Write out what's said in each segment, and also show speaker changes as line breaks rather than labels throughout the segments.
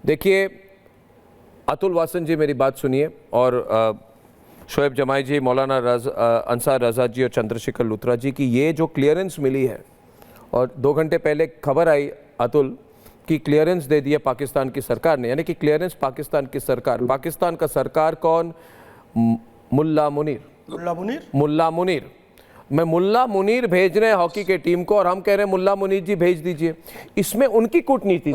देखिए अतुल वासन जी, मेरी बात सुनिए, और शोएब जमाई जी, मौलाना अंसार रजा जी और चंद्रशेखर लूथरा जी की ये जो क्लियरेंस मिली है, और 2 घंटे पहले खबर आई अतुल की क्लियरेंस दे दिया पाकिस्तान की सरकार ने, यानी कि क्लियरेंस पाकिस्तान की सरकार, पाकिस्तान का सरकार कौन? मुल्ला मुनीर। मैं मुल्ला मुनीर भेज रहे हैं हॉकी के टीम को, और हम कह रहे हैं मुल्ला मुनीर जी भेज दीजिए। इसमें उनकी कूटनीति,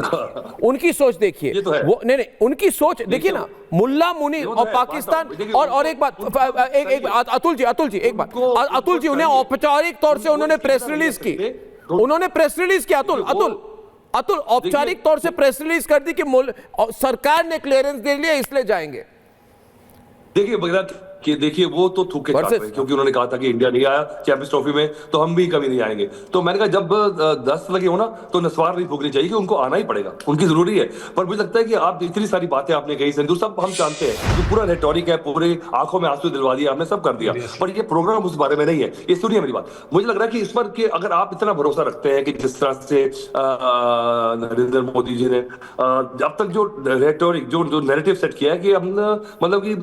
उनकी सोच देखिए,
तो
वो नहीं, उनकी सोच देखिए ना, मुल्ला मुनीर और पाकिस्तान। और एक बात, एक अतुल जी एक बात, अतुल जी, उन्हें औपचारिक तौर से उन्होंने प्रेस रिलीज की, अतुल औपचारिक तौर से प्रेस रिलीज कर दी कि सरकार ने क्लियरेंस दे लिया, इसलिए जाएंगे।
देखिए वो तो थूक के छाप रहे, क्योंकि उन्होंने कहा था कि इंडिया नहीं आया चैंपियंस ट्रॉफी में तो हम भी कभी नहीं आएंगे। तो मैंने कहा जब 10 लगे हो ना तो नस्वार नहीं फूकनी चाहिए कि उनको आना ही पड़ेगा, उनकी जरूरी है। पर मुझे लगता है कि आप इतनी सारी बातें आपने कही सिंधु, सब हम जानते हैं कि पूरा रेटोरिक है, पूरे आंखों में आंसू दिलवा दिया, हमने सब कर दिया, पर ये प्रोग्राम उस बारे में नहीं है। ये सुनिए मेरी बात, मुझे लग रहा है कि इस पर कि अगर आप इतना भरोसा रखते हैं कि जिस तरह से नरेंद्र मोदी जी ने अब तक जो रेटोरिक जो नैरेटिव सेट किया है कि हम मतलब कि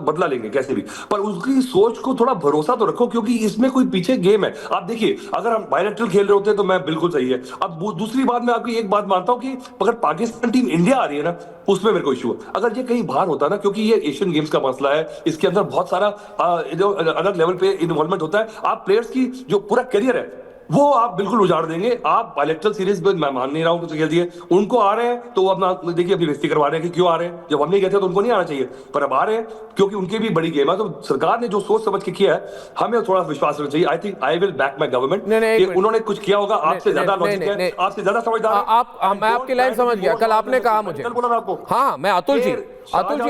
बदला लेंगे कैसे भी, पर उसकी सोच को थोड़ा भरोसा तो रखो, क्योंकि इसमें कोई पीछे गेम है। आप देखिए, अगर हम बायलैटरल खेल रहे होते तो मैं बिल्कुल सही है। अब दूसरी बात, मैं आपकी एक बात मानता हूं कि अगर पाकिस्तान टीम इंडिया आ रही है ना, उसमें मेरे को इशू है। अगर ये कहीं बाहर होता ना, क्योंकि ये एशियन गेम्स का मसला है, इसके अंदर बहुत सारा अलग लेवल पे इन्वॉल्वमेंट होता है, आप प्लेयर्स की जो पूरा करियर है वो आप बिल्कुल उजाड़ देंगे। आप बायलैटरल सीरीज में, मैं मान नहीं रहा हूं खेल दिए, उनको आ रहे हैं तो वो अपना देखिए अपनी बेइज्जती करवा रहे हैं कि क्यों आ रहे हैं, जब हम नहीं कहते तो उनको नहीं आना चाहिए, पर अब आ रहे हैं क्योंकि उनकी भी बड़ी गेम है। तो सरकार ने जो सोच समझ के किया है, हमें थोड़ा विश्वास रखना चाहिए। I think I will back my government, उन्होंने कुछ किया होगा, आपसे ज्यादा लॉजिक है, आपसे ज्यादा समझदार।
मैं आपकी लाइन समझ गया, कल आपने कहा मुझे,
कल बोला ना आपको।
हाँ, मैं अतुल जी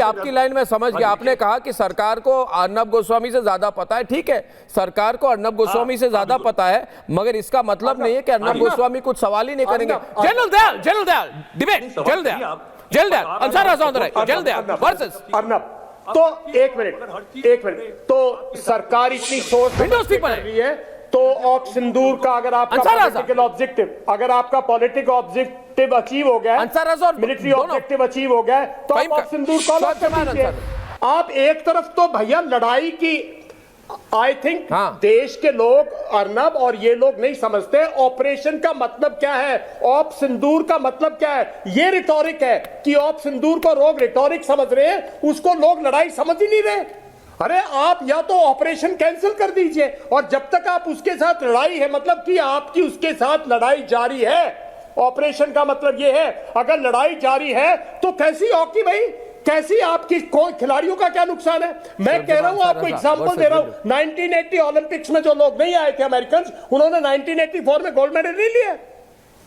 आपकी लाइन में समझ गया। आपने कहा कि सरकार को अर्नब गोस्वामी से ज्यादा पता है, ठीक है, सरकार को अर्नब गोस्वामी से ज्यादा पता है, मगर इसका मतलब नहीं है कि अर्नब गोस्वामी कुछ सवाल ही नहीं करेंगे। General Dayal debate, general Dayal Ansar Raza general Dayal versus
Arnab. तो एक मिनट, तो सरकार इतनी सोच कर रही है, तो ऑप सिंदूर का अगर आपका पॉलिटिकल ऑब्जेक्टिव, अगर आपका पॉलिटिकल ऑब्जेक्टिव अचीव हो गया, मिलिट्री ऑब्जेक्टिव अचीव हो गया, तो आप ऑप सिंदूर कॉल कर दीजिए। आप एक तरफ तो भैया लड़ाई की, आई थिंक देश के लोग, अर्नब और ये लोग नहीं समझते ऑपरेशन का मतलब क्या है, ऑप सिंदूर का मतलब क्या है। ये रिटोरिक है कि ऑप सिंदूर को लोग रिटोरिक समझ रहे हैं, उसको लोग लड़ाई समझ ही नहीं रहे। अरे आप या तो ऑपरेशन कैंसिल कर दीजिए, और जब तक आप उसके साथ लड़ाई है, मतलब कि आपकी उसके साथ लड़ाई जारी है। ऑपरेशन का मतलब यह है, अगर लड़ाई जारी है तो कैसी हॉकी भाई, कैसी आपकी खिलाड़ियों का क्या नुकसान है। मैं कह रहा हूं, आपको एग्जांपल दे रहा हूं, 1980 ओलंपिक्स में जो लोग नहीं आए थे अमेरिकन, उन्होंने 1984 में गोल्ड मेडल नहीं लिया।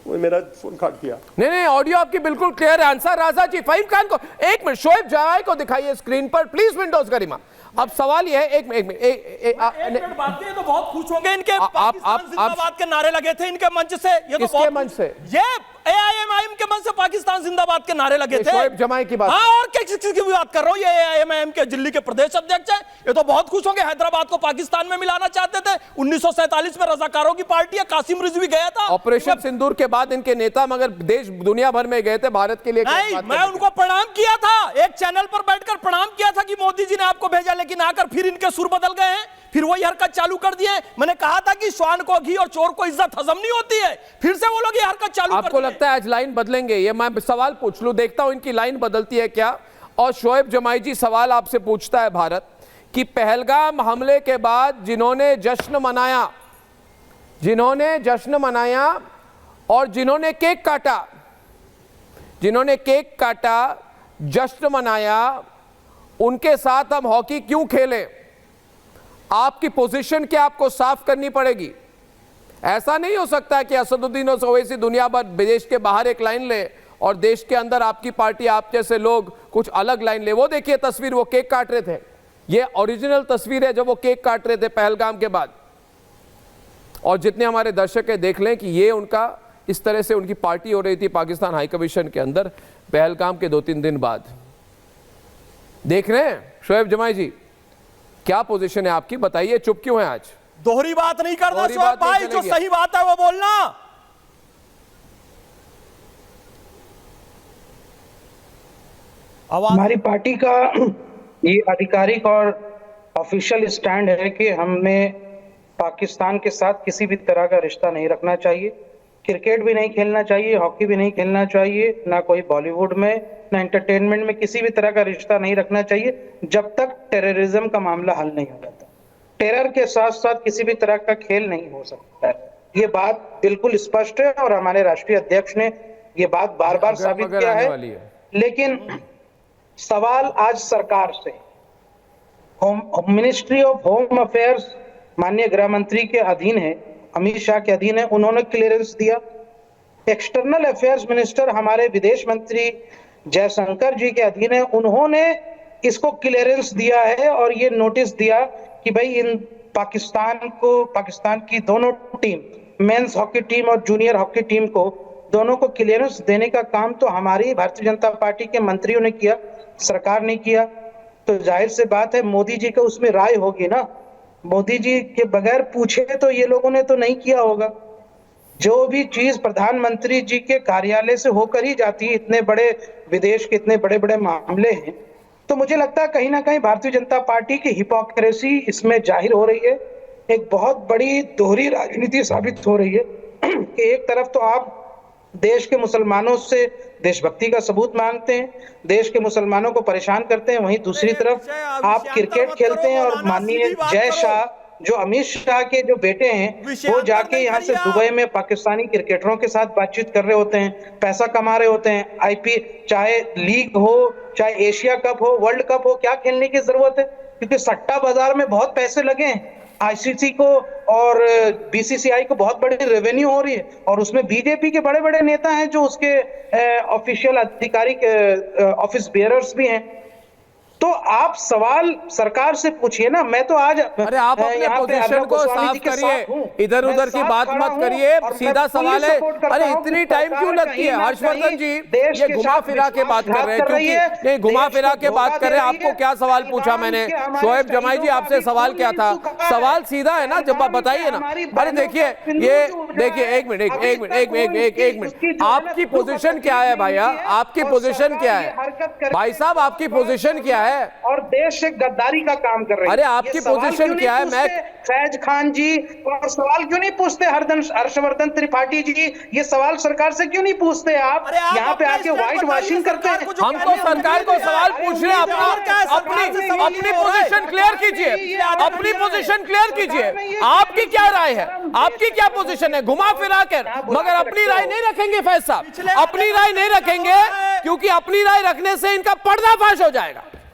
मेरा फोन काट दिया।
नहीं, ऑडियो आपकी बिल्कुल क्लियर है। अंसार राजा जी, फहीम खान को एक मिनट, शोएब जमाई को दिखाइए स्क्रीन पर प्लीज, विंडोज गरिमा। अब सवाल यह है, एक मिनट
बात है, तो बहुत खुश होंगे इनके पाकिस्तान जिंदाबाद के नारे लगे थे इनके मंच से। ये तो बहुत
मंच से,
ये एआईएमआईएम के मंच से पाकिस्तान जिंदाबाद के नारे लगे थे।
शोएब जमाई की बात,
हाँ, और किसी की बात कर रहा हूं, ये एआईएमआईएम के दिल्ली के प्रदेश अध्यक्ष है। ये तो बहुत खुश होंगे, हैदराबाद को पाकिस्तान में मिलाना चाहते थे। 1947 में रजाकारों की पार्टी है, कासिम रिजवी गया था
ऑपरेशन सिंदूर के बाद इनके नेता मगर देश दुनिया भर में गए थे भारत के लिए।
नहीं, मैं उनको प्रणाम किया था, एक चैनल पर बैठकर प्रणाम किया था कि मोदी जी ने आपको भेजा, लेकिन आकर फिर इनके सुर बदल गए हैं, फिर वही हरकत चालू कर दिए। मैंने कहा था कि श्वान को घी और चोर को इज्जत हजम नहीं होती है, फिर से वो लोग ये हरकत चालू कर दिए।
आपको लगता है आज लाइन बदलेंगे? ये मैं सवाल पूछ लूं, देखता हूं इनकी लाइन बदलती है क्या। और शोएब जमाई जी, सवाल आपसे पूछता है भारत कि पहलगाम हमले के बाद जिन्होंने जश्न मनाया और जिन्होंने केक काटा, जश्न मनाया, उनके साथ हम हॉकी क्यों खेलें? आपकी पोजीशन क्या आपको साफ करनी पड़ेगी। ऐसा नहीं हो सकता है कि असदुद्दीन ओवैसी दुनिया भर देश के बाहर एक लाइन ले और देश के अंदर आपकी पार्टी, आप जैसे लोग कुछ अलग लाइन ले। वो देखिए तस्वीर, वो केक काट रहे थे, ये ओरिजिनल तस्वीर है जब वो केक काट रहे थे पहलगाम के बाद। और जितने हमारे दर्शक है देख लें कि ये उनका इस तरह से उनकी पार्टी हो रही थी पाकिस्तान हाई कमीशन के अंदर पहलगाम के 2-3 दिन बाद। देख रहे हैं शोएब जमाई जी, क्या पोजीशन है आपकी, बताइए, चुप क्यों है आज?
दोहरी बात नहीं करना शोएब भाई, जो सही बात है वो बोलना।
हमारी पार्टी का ये आधिकारिक और ऑफिशियल स्टैंड है कि हमें पाकिस्तान के साथ किसी भी तरह का रिश्ता नहीं रखना चाहिए। क्रिकेट भी नहीं खेलना चाहिए, हॉकी भी नहीं खेलना चाहिए, ना कोई बॉलीवुड में, ना एंटरटेनमेंट में किसी भी तरह का रिश्ता नहीं रखना चाहिए जब तक टेररिज्म का मामला हल नहीं हो जाता। टेरर के साथ साथ किसी भी तरह का खेल नहीं हो सकता है, ये बात बिल्कुल स्पष्ट है और हमारे राष्ट्रीय अध्यक्ष ने ये बात बार बार साबित किया है। लेकिन सवाल आज सरकार से, मिनिस्ट्री ऑफ होम अफेयर्स माननीय गृह मंत्री के अधीन है, अमित शाह के अधीन है, उन्होंने क्लियरेंस दिया। एक्सटर्नल अफेयर्स मिनिस्टर हमारे विदेश मंत्री जयशंकर जी के अधीन है, उन्होंने इसको क्लियरेंस दिया है और ये नोटिस दिया कि भाई इन पाकिस्तान की दोनों टीम, मेंस हॉकी टीम और जूनियर हॉकी टीम को, दोनों को क्लियरेंस देने का काम तो हमारी भारतीय जनता पार्टी के मंत्रियों ने किया, सरकार ने किया। तो जाहिर से बात है मोदी जी का उसमें राय होगी ना, मोदी जी के बगैर पूछे तो ये लोगों ने तो नहीं किया होगा। जो भी चीज प्रधानमंत्री जी के कार्यालय से होकर ही जाती है, इतने बड़े विदेश के इतने बड़े बड़े मामले हैं, तो मुझे लगता है कहीं ना कहीं भारतीय जनता पार्टी की हिपोक्रेसी इसमें जाहिर हो रही है। एक बहुत बड़ी दोहरी राजनीति साबित हो रही है कि एक तरफ तो आप देश के मुसलमानों से देशभक्ति का सबूत मांगते हैं, देश के मुसलमानों को परेशान करते हैं, वहीं दूसरी तरफ आप क्रिकेट खेलते हैं और माननीय जय शाह, जो अमित शाह के जो बेटे हैं, वो जाके यहाँ से दुबई में पाकिस्तानी क्रिकेटरों के साथ बातचीत कर रहे होते हैं, पैसा कमा रहे होते हैं। चाहे लीग हो, चाहे एशिया कप हो, वर्ल्ड कप हो, क्या खेलने की जरूरत है, क्योंकि सट्टा बाजार में बहुत पैसे लगे हैं। आईसीसी को और बीसीसीआई को बहुत बड़ी रेवेन्यू हो रही है और उसमें बीजेपी के बड़े बड़े नेता हैं जो उसके ऑफिशियल आधिकारिक ऑफिस बेयरर्स भी हैं। तो आप सवाल सरकार से पूछिए ना। मैं तो आज
अरे आप अपने पोजीशन को साफ करिए, इधर उधर की बात मत करिए, सीधा सवाल है। अरे इतनी टाइम क्यों लगती है हर्षवर्धन जी, ये घुमा फिरा के बात कर रहे हैं, क्योंकि नहीं घुमा फिरा के बात कर रहे हैं। आपको क्या सवाल पूछा मैंने, शोएब जमाई जी आपसे सवाल क्या था? सवाल सीधा है ना, जब आप बताइए ना। अरे देखिए, ये देखिए, एक मिनट, आपकी पोजीशन क्या है भैया, आपकी पोजीशन क्या है भाई साहब, आपकी पोजीशन क्या है?
और देश से गद्दारी का काम कर रहे हैं।
अरे आपकी पोजीशन क्या है? मैं
फैज खान जी और सवाल क्यों नहीं पूछते? हर्षवर्धन त्रिपाठी जी ये सवाल सरकार से क्यों नहीं पूछते? आप यहाँ पे आके व्हाइट वॉशिंग करते हैं।
हम तो सरकार को सवाल पूछ रहे हैं, अपनी पोजीशन क्लियर कीजिए, अपनी पोजीशन क्लियर कीजिए। आपकी क्या राय है, आपकी क्या पोजीशन है? घुमा फिरा कर, मगर अपनी राय नहीं रखेंगे फैज साहब, अपनी राय नहीं रखेंगे, क्योंकि अपनी राय रखने से इनका पर्दाफाश हो जाएगा।